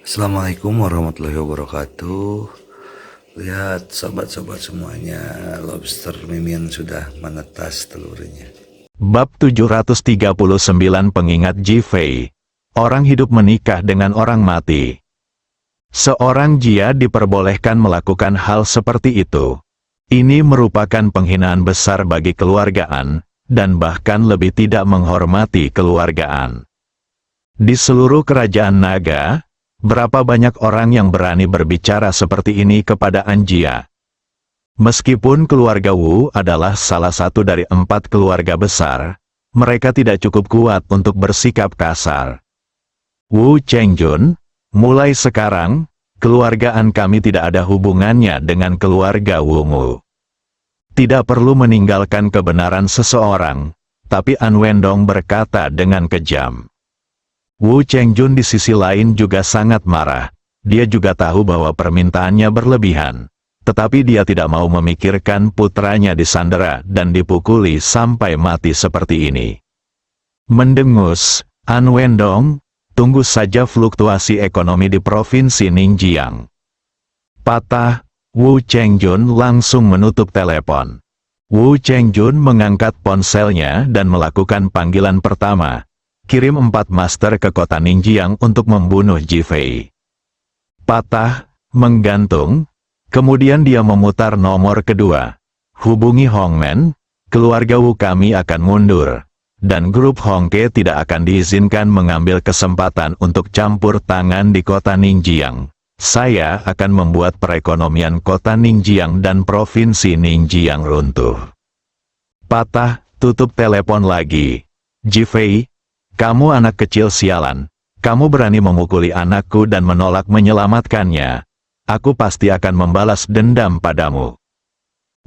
Assalamualaikum warahmatullahi wabarakatuh. Lihat sobat-sobat semuanya, lobster Mimin sudah menetas telurnya. Bab 739 Pengingat Jifei. Orang hidup menikah dengan orang mati. Seorang jia diperbolehkan melakukan hal seperti itu. Ini merupakan penghinaan besar bagi keluargaan, dan bahkan lebih tidak menghormati keluargaan. Di seluruh kerajaan naga, berapa banyak orang yang berani berbicara seperti ini kepada Anjia? Meskipun keluarga Wu adalah salah satu dari 4 keluarga besar, mereka tidak cukup kuat untuk bersikap kasar. Wu Chengjun, mulai sekarang, keluargaan kami tidak ada hubungannya dengan keluarga Wungu. Tidak perlu meninggalkan kebenaran seseorang, tapi An Wendong berkata dengan kejam. Wu Chengjun di sisi lain juga sangat marah. Dia juga tahu bahwa permintaannya berlebihan. Tetapi dia tidak mau memikirkan putranya disandera dan dipukuli sampai mati seperti ini. Mendengus, An Wendong, tunggu saja fluktuasi ekonomi di Provinsi Ningjiang. Patah, Wu Chengjun langsung menutup telepon. Wu Chengjun mengangkat ponselnya dan melakukan panggilan pertama. Kirim 4 master ke kota Ningjiang untuk membunuh Jifei. Patah, menggantung. Kemudian dia memutar nomor kedua. Hubungi Hongmen, keluarga Wu kami akan mundur. Dan grup Hongke tidak akan diizinkan mengambil kesempatan untuk campur tangan di kota Ningjiang. Saya akan membuat perekonomian kota Ningjiang dan provinsi Ningjiang runtuh. Patah, tutup telepon lagi. Jifei, kamu anak kecil sialan. Kamu berani memukuli anakku dan menolak menyelamatkannya. Aku pasti akan membalas dendam padamu.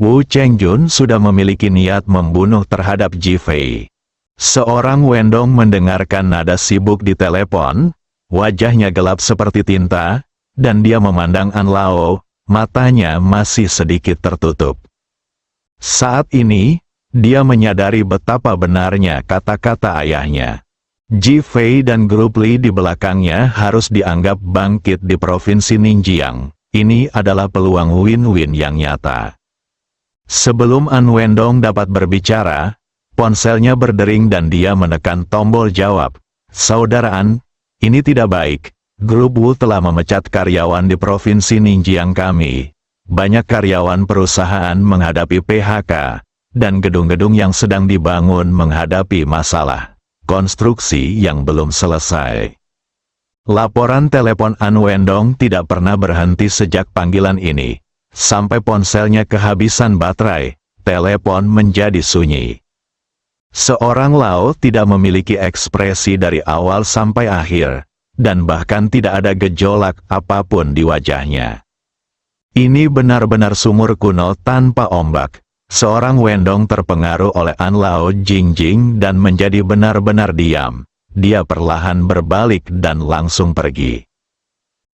Wu Chengjun sudah memiliki niat membunuh terhadap Jifei. Seorang Wendong mendengarkan nada sibuk di telepon, wajahnya gelap seperti tinta, dan dia memandang An Lao, matanya masih sedikit tertutup. Saat ini, dia menyadari betapa benarnya kata-kata ayahnya. Jifei dan grup Li di belakangnya harus dianggap bangkit di Provinsi Ningjiang. Ini adalah peluang win-win yang nyata. Sebelum An Wendong dapat berbicara, ponselnya berdering dan dia menekan tombol jawab. Saudara An, ini tidak baik. Grup Wu telah memecat karyawan di Provinsi Ningjiang kami. Banyak karyawan perusahaan menghadapi PHK, dan gedung-gedung yang sedang dibangun menghadapi masalah konstruksi yang belum selesai. Laporan telepon An Wendong tidak pernah berhenti sejak panggilan ini. Sampai ponselnya kehabisan baterai, telepon menjadi sunyi. Seorang Lao tidak memiliki ekspresi dari awal sampai akhir, dan bahkan tidak ada gejolak apapun di wajahnya. Ini benar-benar sumur kuno tanpa ombak. Seorang Wendong terpengaruh oleh An Lao Jingjing dan menjadi benar-benar diam. Dia perlahan berbalik dan langsung pergi.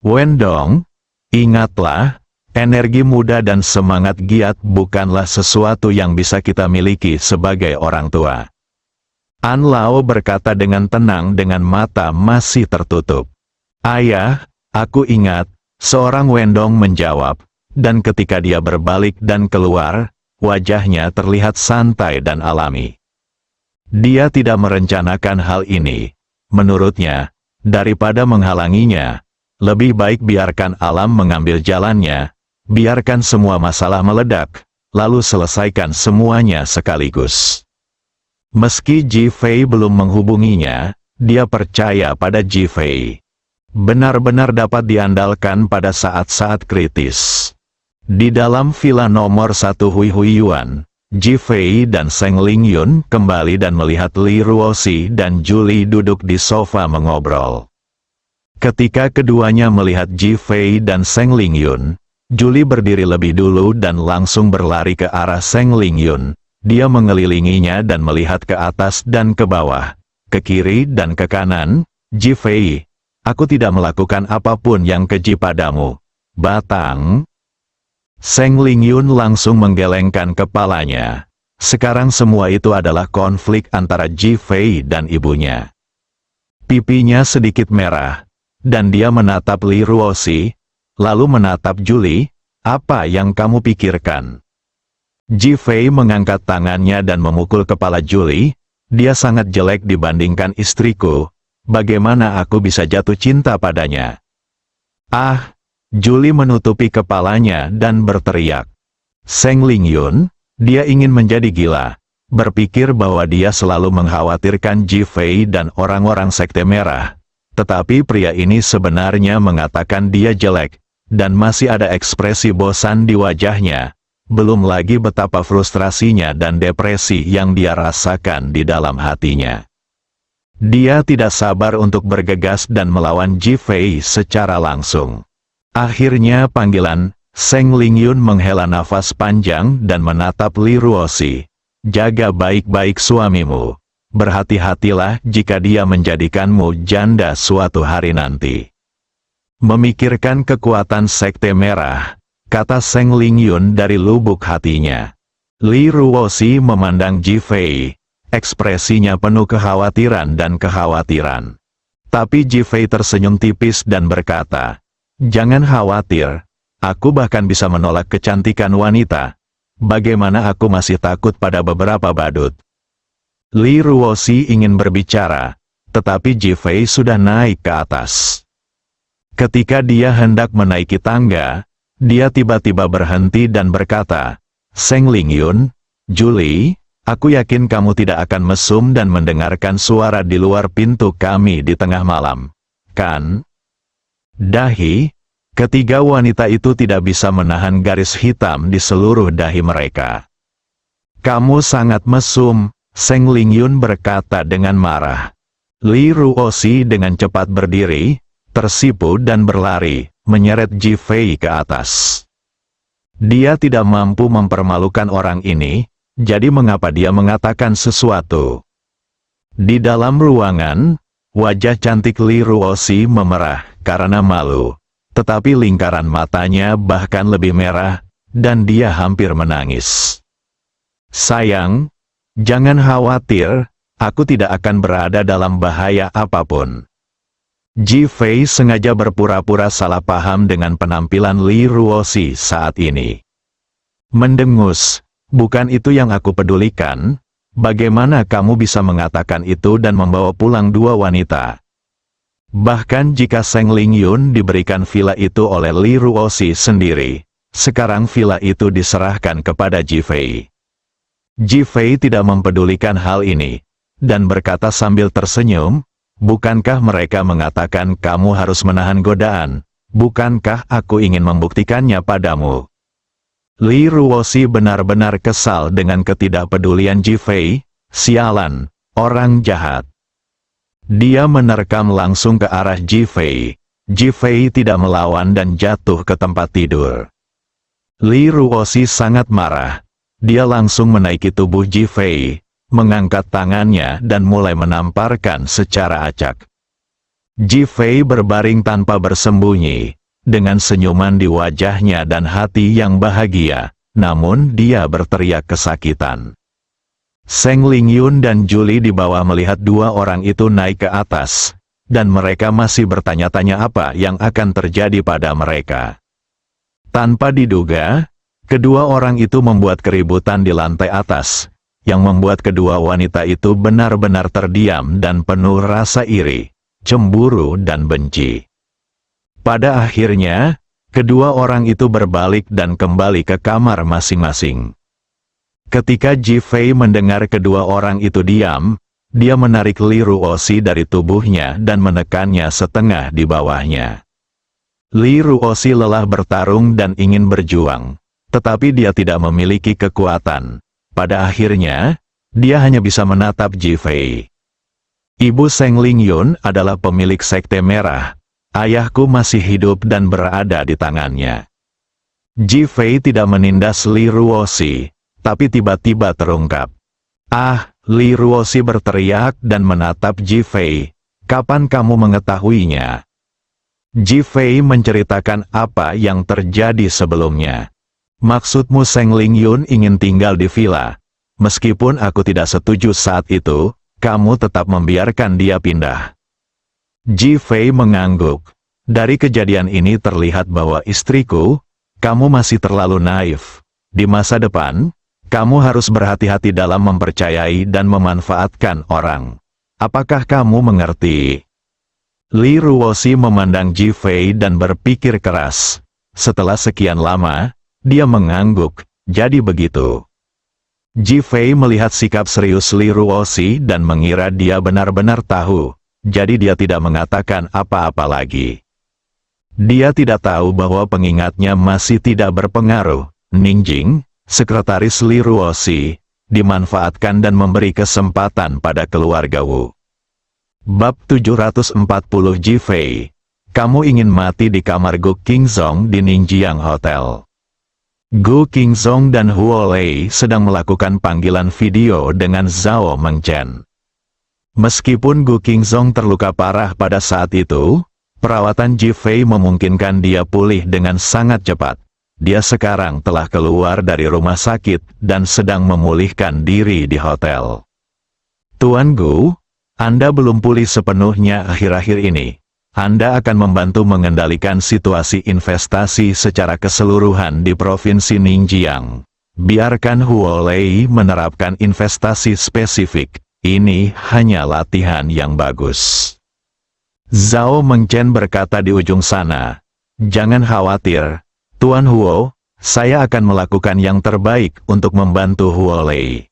Wendong, ingatlah, energi muda dan semangat giat bukanlah sesuatu yang bisa kita miliki sebagai orang tua. An Lao berkata dengan tenang dengan mata masih tertutup. Ayah, aku ingat, seorang Wendong menjawab, dan ketika dia berbalik dan keluar, wajahnya terlihat santai dan alami. Dia tidak merencanakan hal ini. Menurutnya, daripada menghalanginya, lebih baik biarkan alam mengambil jalannya, biarkan semua masalah meledak, lalu selesaikan semuanya sekaligus. Meski Jifei belum menghubunginya, dia percaya pada Jifei. Benar-benar dapat diandalkan pada saat-saat kritis. Di dalam villa nomor 1 Hui Hui Yuan, Jifei dan Seng Lingyun kembali dan melihat Li Ruoxi dan Julie duduk di sofa mengobrol. Ketika keduanya melihat Jifei dan Seng Lingyun, Julie berdiri lebih dulu dan langsung berlari ke arah Seng Lingyun. Dia mengelilinginya dan melihat ke atas dan ke bawah, ke kiri dan ke kanan. Jifei, aku tidak melakukan apapun yang keji padamu. Batang. Seng Lingyun langsung menggelengkan kepalanya. Sekarang semua itu adalah konflik antara Jifei dan ibunya. Pipinya sedikit merah. dan dia menatap Li Ruoxi, lalu menatap Julie. Apa yang kamu pikirkan? Ji Fei mengangkat tangannya dan memukul kepala Julie. Dia sangat jelek dibandingkan istriku. Bagaimana aku bisa jatuh cinta padanya? Ah! Julie menutupi kepalanya dan berteriak. Seng Lingyun, dia ingin menjadi gila. Berpikir bahwa dia selalu mengkhawatirkan Ji Fei dan orang-orang Sekte Merah. Tetapi pria ini sebenarnya mengatakan dia jelek, dan masih ada ekspresi bosan di wajahnya. Belum lagi betapa frustrasinya dan depresi yang dia rasakan di dalam hatinya. Dia tidak sabar untuk bergegas dan melawan Ji Fei secara langsung. Akhirnya panggilan, Seng Lingyun menghela nafas panjang dan menatap Li Ruoxi. Jaga baik-baik suamimu. Berhati-hatilah jika dia menjadikanmu janda suatu hari nanti. Memikirkan kekuatan Sekte Merah, kata Seng Lingyun dari lubuk hatinya. Li Ruoxi memandang Ji Fei. Ekspresinya penuh kekhawatiran dan kekhawatiran. Tapi Ji Fei tersenyum tipis dan berkata, "Jangan khawatir, aku bahkan bisa menolak kecantikan wanita. Bagaimana aku masih takut pada beberapa badut?" Li Ruoxi ingin berbicara, tetapi Ji Fei sudah naik ke atas. Ketika dia hendak menaiki tangga, dia tiba-tiba berhenti dan berkata, "Seng Lingyun, Julie, aku yakin kamu tidak akan mesum dan mendengarkan suara di luar pintu kami di tengah malam, kan?" Dahi, ketiga wanita itu tidak bisa menahan garis hitam di seluruh dahi mereka. "Kamu sangat mesum," Seng Lingyun berkata dengan marah. Li Ruoxi dengan cepat berdiri, tersipu dan berlari, menyeret Ji Fei ke atas. Dia tidak mampu mempermalukan orang ini, jadi mengapa dia mengatakan sesuatu? Di dalam ruangan, wajah cantik Li Ruoxi memerah karena malu, tetapi lingkaran matanya bahkan lebih merah, dan dia hampir menangis. "Sayang, jangan khawatir, aku tidak akan berada dalam bahaya apapun." Ji Fei sengaja berpura-pura salah paham dengan penampilan Li Ruoxi saat ini. Mendengus, "Bukan itu yang aku pedulikan. Bagaimana kamu bisa mengatakan itu dan membawa pulang dua wanita? Bahkan jika Seng Lingyun diberikan villa itu oleh Li Ruoxi sendiri, sekarang villa itu diserahkan kepada Ji Fei." Ji Fei tidak mempedulikan hal ini, dan berkata sambil tersenyum, "Bukankah mereka mengatakan kamu harus menahan godaan? Bukankah aku ingin membuktikannya padamu?" Li Ruoxi benar-benar kesal dengan ketidakpedulian Ji Fei. Sialan, orang jahat. Dia menerkam langsung ke arah Ji Fei. Ji Fei tidak melawan dan jatuh ke tempat tidur. Li Ruoxi sangat marah. Dia langsung menaiki tubuh Ji Fei, mengangkat tangannya dan mulai menamparkan secara acak. Ji Fei berbaring tanpa bersembunyi, dengan senyuman di wajahnya dan hati yang bahagia, namun dia berteriak kesakitan. Seng Lingyun dan Julie di bawah melihat dua orang itu naik ke atas, dan mereka masih bertanya-tanya apa yang akan terjadi pada mereka. Tanpa diduga, kedua orang itu membuat keributan di lantai atas, yang membuat kedua wanita itu benar-benar terdiam dan penuh rasa iri, cemburu dan benci. Pada akhirnya, kedua orang itu berbalik dan kembali ke kamar masing-masing. Ketika Ji Fei mendengar kedua orang itu diam, dia menarik Li Ruoxi dari tubuhnya dan menekannya setengah di bawahnya. Li Ruoxi lelah bertarung dan ingin berjuang, tetapi dia tidak memiliki kekuatan. Pada akhirnya, dia hanya bisa menatap Ji Fei. "Ibu Seng Lingyun adalah pemilik Sekte Merah. Ayahku masih hidup dan berada di tangannya." Ji Fei tidak menindas Li Ruoxi, tapi tiba-tiba terungkap. "Ah!" Li Ruoxi berteriak dan menatap Ji Fei. "Kapan kamu mengetahuinya?" Ji Fei menceritakan apa yang terjadi sebelumnya. "Maksudmu Seng Lingyun ingin tinggal di villa? Meskipun aku tidak setuju saat itu, kamu tetap membiarkan dia pindah?" Ji Fei mengangguk. Dari kejadian ini terlihat bahwa istriku, kamu masih terlalu naif. Di masa depan, kamu harus berhati-hati dalam mempercayai dan memanfaatkan orang. Apakah kamu mengerti? Li Ruoxi memandang Ji Fei dan berpikir keras. Setelah sekian lama, dia mengangguk, jadi begitu. Ji Fei melihat sikap serius Li Ruoxi dan mengira dia benar-benar tahu, jadi dia tidak mengatakan apa-apa lagi. Dia tidak tahu bahwa pengingatnya masih tidak berpengaruh. Ningjing, sekretaris Li Ruoxi, dimanfaatkan dan memberi kesempatan pada keluarga Wu. Bab 740 Ji Fei. Kamu ingin mati di kamar Gu Qingzong di Ningjiang Hotel. Gu Qingzong dan Huo Lei sedang melakukan panggilan video dengan Zhao Mengchen. Meskipun Gu Qingzong terluka parah pada saat itu, perawatan Ji Fei memungkinkan dia pulih dengan sangat cepat. Dia sekarang telah keluar dari rumah sakit dan sedang memulihkan diri di hotel. Tuan Gu, Anda belum pulih sepenuhnya akhir-akhir ini. Anda akan membantu mengendalikan situasi investasi secara keseluruhan di Provinsi Ningjiang. Biarkan Huo Lei menerapkan investasi spesifik. Ini hanya latihan yang bagus. Zhao Mengchen berkata di ujung sana. Jangan khawatir, Tuan Huo, saya akan melakukan yang terbaik untuk membantu Huo Lei.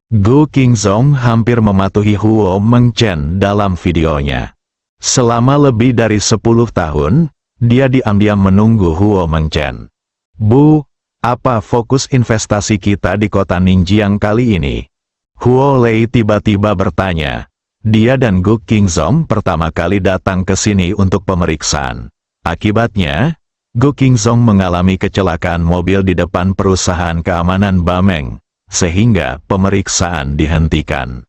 Gu Qingzong hampir mematuhi Huo Mengchen dalam videonya. Selama lebih dari 10 tahun, dia diam-diam menunggu Huo Mengchen. Bu, apa fokus investasi kita di kota Ningjiang kali ini? Huo Lei tiba-tiba bertanya. Dia dan Gu Qingzong pertama kali datang ke sini untuk pemeriksaan. Akibatnya, Gu Qingzong mengalami kecelakaan mobil di depan perusahaan keamanan Bameng, sehingga pemeriksaan dihentikan.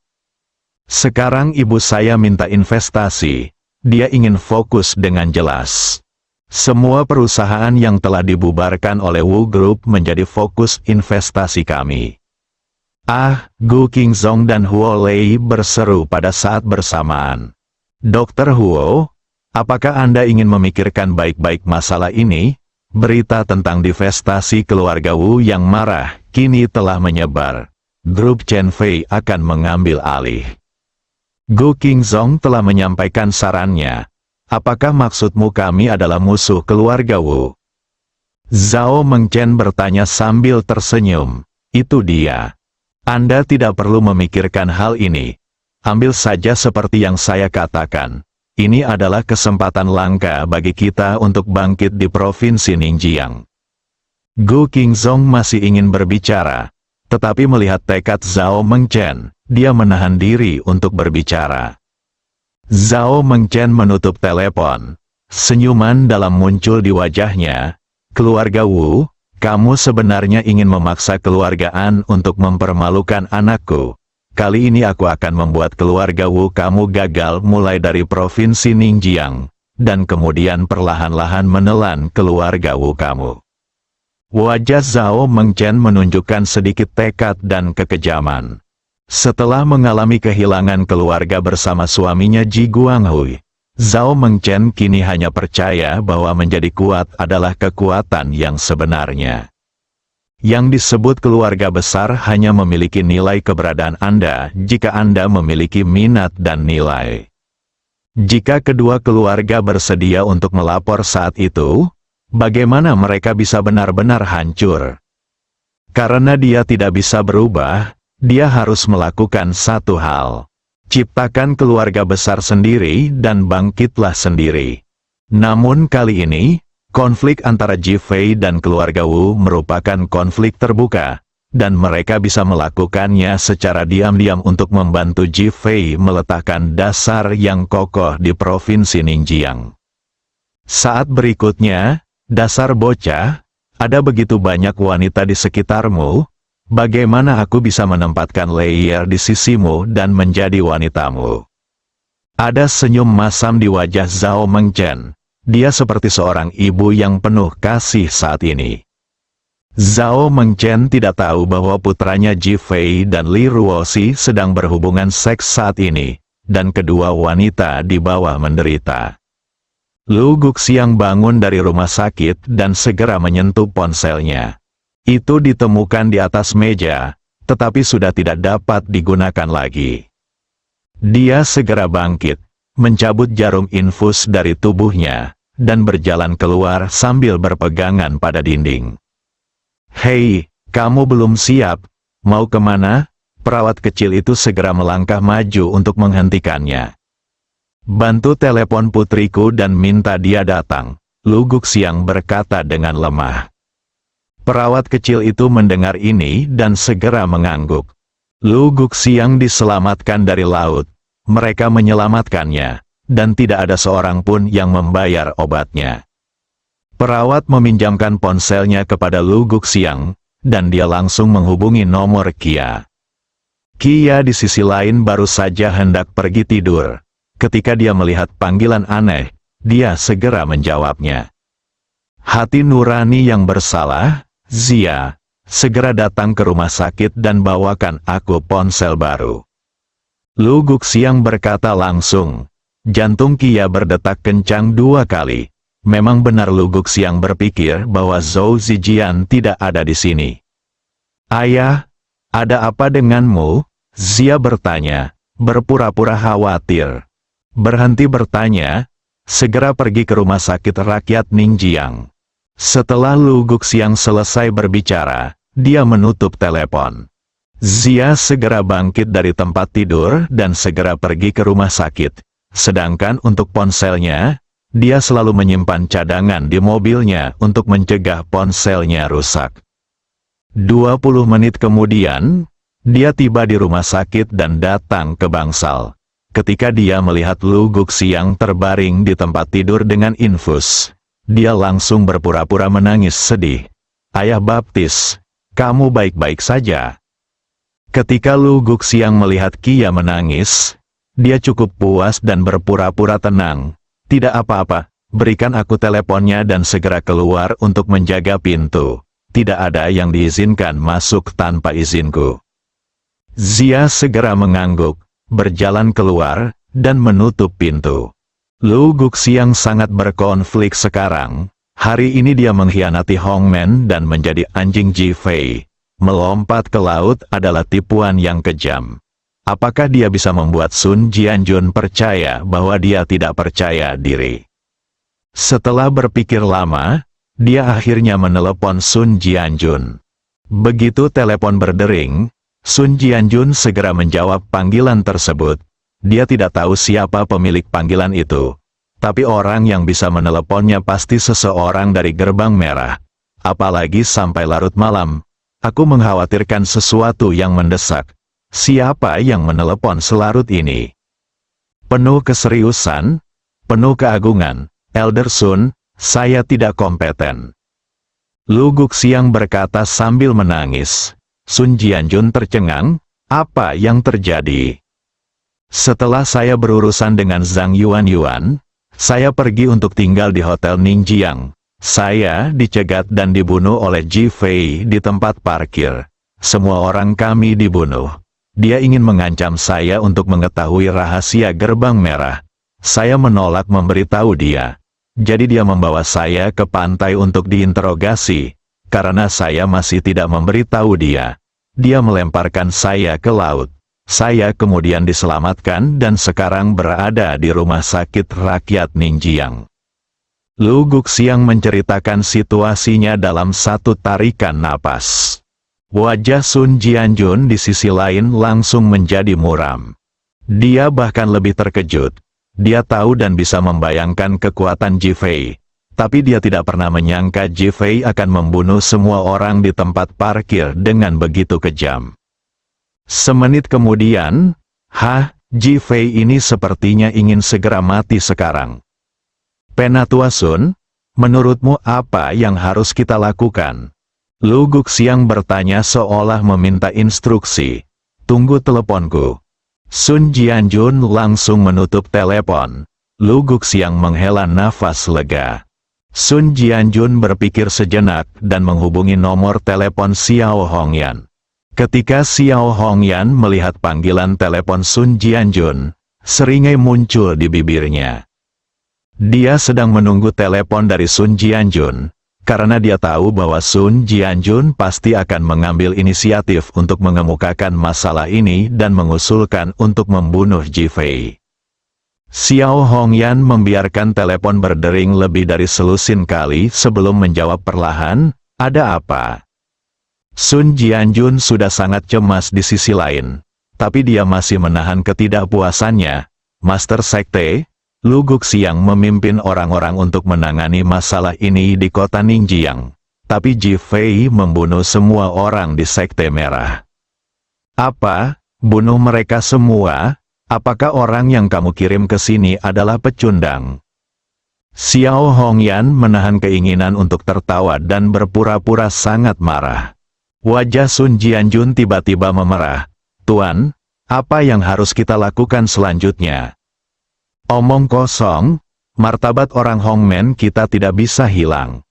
Sekarang ibu saya minta investasi. Dia ingin fokus dengan jelas. Semua perusahaan yang telah dibubarkan oleh Wu Group menjadi fokus investasi kami. Gu Qingzong dan Huo Lei berseru pada saat bersamaan. Dr. Huo, apakah Anda ingin memikirkan baik-baik masalah ini? Berita tentang divestasi keluarga Wu yang marah kini telah menyebar. Grup Chen Fei akan mengambil alih. Gu Qingzong telah menyampaikan sarannya. Apakah maksudmu kami adalah musuh keluarga Wu? Zhao Mengchen bertanya sambil tersenyum. Itu dia. Anda tidak perlu memikirkan hal ini. Ambil saja seperti yang saya katakan. Ini adalah kesempatan langka bagi kita untuk bangkit di Provinsi Ningjiang. Gu Qingzong masih ingin berbicara, tetapi melihat tekad Zhao Mengchen, dia menahan diri untuk berbicara. Zhao Mengchen menutup telepon. Senyuman dalam muncul di wajahnya. Keluarga Wu, kamu sebenarnya ingin memaksa keluargaan untuk mempermalukan anakku. Kali ini aku akan membuat keluarga Wu kamu gagal mulai dari Provinsi Ningjiang, dan kemudian perlahan-lahan menelan keluarga Wu kamu. Wajah Zhao Mengchen menunjukkan sedikit tekad dan kekejaman. Setelah mengalami kehilangan keluarga bersama suaminya Ji Guanghui, Zhao Mengchen kini hanya percaya bahwa menjadi kuat adalah kekuatan yang sebenarnya. Yang disebut keluarga besar hanya memiliki nilai keberadaan Anda jika Anda memiliki minat dan nilai. Jika kedua keluarga bersedia untuk melapor saat itu, bagaimana mereka bisa benar-benar hancur? Karena dia tidak bisa berubah, dia harus melakukan satu hal. Ciptakan keluarga besar sendiri dan bangkitlah sendiri. Namun kali ini, konflik antara Ji Fei dan keluarga Wu merupakan konflik terbuka, dan mereka bisa melakukannya secara diam-diam untuk membantu Ji Fei meletakkan dasar yang kokoh di Provinsi Ningjiang. Saat berikutnya, dasar bocah, ada begitu banyak wanita di sekitarmu, bagaimana aku bisa menempatkan Leier di sisimu dan menjadi wanitamu? Ada senyum masam di wajah Zhao Mengchen. Dia seperti seorang ibu yang penuh kasih saat ini. Zhao Mengchen tidak tahu bahwa putranya Ji Fei dan Li Ruoxi sedang berhubungan seks saat ini, dan kedua wanita di bawah menderita. Lu Guxiang bangun dari rumah sakit dan segera menyentuh ponselnya. Itu ditemukan di atas meja, tetapi sudah tidak dapat digunakan lagi. Dia segera bangkit, mencabut jarum infus dari tubuhnya, dan berjalan keluar sambil berpegangan pada dinding. "Hei, kamu belum siap, mau kemana?" Perawat kecil itu segera melangkah maju untuk menghentikannya. "Bantu telepon putriku dan minta dia datang," Lu Guxiang berkata dengan lemah. Perawat kecil itu mendengar ini dan segera mengangguk. Lu Guxiang diselamatkan dari laut. Mereka menyelamatkannya, dan tidak ada seorang pun yang membayar obatnya. Perawat meminjamkan ponselnya kepada Lu Guxiang, dan dia langsung menghubungi nomor Kia. Kia di sisi lain baru saja hendak pergi tidur. Ketika dia melihat panggilan aneh, dia segera menjawabnya. "Hati nurani yang bersalah, Zia, segera datang ke rumah sakit dan bawakan aku ponsel baru." Lu Guxiang berkata langsung. Jantung Kia berdetak kencang 2 kali. Memang benar Lu Guxiang berpikir bahwa Zhou Zijian tidak ada di sini. "Ayah, ada apa denganmu?" Zia bertanya, berpura-pura khawatir. "Berhenti bertanya, segera pergi ke rumah sakit rakyat Ningjiang." Setelah Lu Guxiang selesai berbicara, dia menutup telepon. Zia segera bangkit dari tempat tidur dan segera pergi ke rumah sakit. Sedangkan untuk ponselnya, dia selalu menyimpan cadangan di mobilnya untuk mencegah ponselnya rusak. 20 menit kemudian, dia tiba di rumah sakit dan datang ke bangsal. Ketika dia melihat Lu Guxiang terbaring di tempat tidur dengan infus, dia langsung berpura-pura menangis sedih. "Ayah baptis, kamu baik-baik saja?" Ketika Lu Guxiang melihat Kia menangis, dia cukup puas dan berpura-pura tenang. "Tidak apa-apa, berikan aku teleponnya dan segera keluar untuk menjaga pintu. Tidak ada yang diizinkan masuk tanpa izinku." Zia segera mengangguk, berjalan keluar, dan menutup pintu. Lu Guxiang sangat berkonflik sekarang. Hari ini dia mengkhianati Hongmen dan menjadi anjing Ji Fei. Melompat ke laut adalah tipuan yang kejam. Apakah dia bisa membuat Sun Jianjun percaya bahwa dia tidak percaya diri? Setelah berpikir lama, dia akhirnya menelepon Sun Jianjun. Begitu telepon berdering, Sun Jianjun segera menjawab panggilan tersebut. Dia tidak tahu siapa pemilik panggilan itu. Tapi orang yang bisa meneleponnya pasti seseorang dari Gerbang Merah. Apalagi sampai larut malam. Aku mengkhawatirkan sesuatu yang mendesak. Siapa yang menelepon selarut ini? Penuh keseriusan, penuh keagungan, Elder Sun, saya tidak kompeten. Lu Guxiang berkata sambil menangis. Sun Jianjun tercengang, apa yang terjadi? Setelah saya berurusan dengan Zhang Yuan, saya pergi untuk tinggal di Hotel Ningjiang. Saya dicegat dan dibunuh oleh Ji Fei di tempat parkir. Semua orang kami dibunuh. Dia ingin mengancam saya untuk mengetahui rahasia Gerbang Merah. Saya menolak memberitahu dia. Jadi dia membawa saya ke pantai untuk diinterogasi. Karena saya masih tidak memberitahu dia. Dia melemparkan saya ke laut. Saya kemudian diselamatkan dan sekarang berada di rumah sakit rakyat Ningjiang. Lu Guxiang menceritakan situasinya dalam satu tarikan napas. Wajah Sun Jianjun di sisi lain langsung menjadi muram. Dia bahkan lebih terkejut. Dia tahu dan bisa membayangkan kekuatan Ji Fei. Tapi dia tidak pernah menyangka Ji Fei akan membunuh semua orang di tempat parkir dengan begitu kejam. Semenit kemudian, Ji Fei ini sepertinya ingin segera mati sekarang. Penatua Sun, menurutmu apa yang harus kita lakukan? Lu Guxiang bertanya seolah meminta instruksi. Tunggu teleponku. Sun Jianjun langsung menutup telepon. Lu Guxiang menghela nafas lega. Sun Jianjun berpikir sejenak dan menghubungi nomor telepon Xiao Hongyan. Ketika Xiao Hongyan melihat panggilan telepon Sun Jianjun, seringai muncul di bibirnya. Dia sedang menunggu telepon dari Sun Jianjun, karena dia tahu bahwa Sun Jianjun pasti akan mengambil inisiatif untuk mengemukakan masalah ini dan mengusulkan untuk membunuh Ji Fei. Xiao Hongyan membiarkan telepon berdering lebih dari selusin kali sebelum menjawab perlahan, "Ada apa?" Sun Jianjun sudah sangat cemas di sisi lain, tapi dia masih menahan ketidakpuasannya. Master Sekte, Lu Guxiang memimpin orang-orang untuk menangani masalah ini di kota Ningjiang. Tapi Ji Fei membunuh semua orang di Sekte Merah. Apa? Bunuh mereka semua? Apakah orang yang kamu kirim ke sini adalah pecundang? Xiao Hongyan menahan keinginan untuk tertawa dan berpura-pura sangat marah. Wajah Sun Jianjun tiba-tiba memerah. "Tuan, apa yang harus kita lakukan selanjutnya?" "Omong kosong, martabat orang Hongmen kita tidak bisa hilang."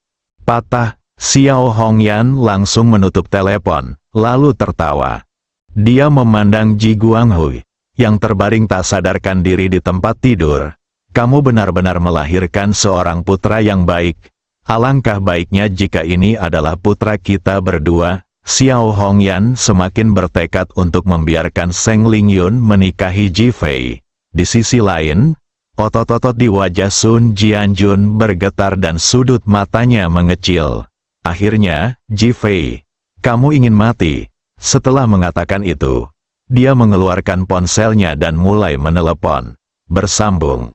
Patah, Xiao Hongyan langsung menutup telepon, lalu tertawa. Dia memandang Ji Guanghui, yang terbaring tak sadarkan diri di tempat tidur. "Kamu benar-benar melahirkan seorang putra yang baik. Alangkah baiknya jika ini adalah putra kita berdua." Xiao Hongyan semakin bertekad untuk membiarkan Seng Lingyun menikahi Ji Fei. Di sisi lain, otot-otot di wajah Sun Jianjun bergetar dan sudut matanya mengecil. Akhirnya, "Ji Fei, kamu ingin mati?" Setelah mengatakan itu, dia mengeluarkan ponselnya dan mulai menelepon. Bersambung.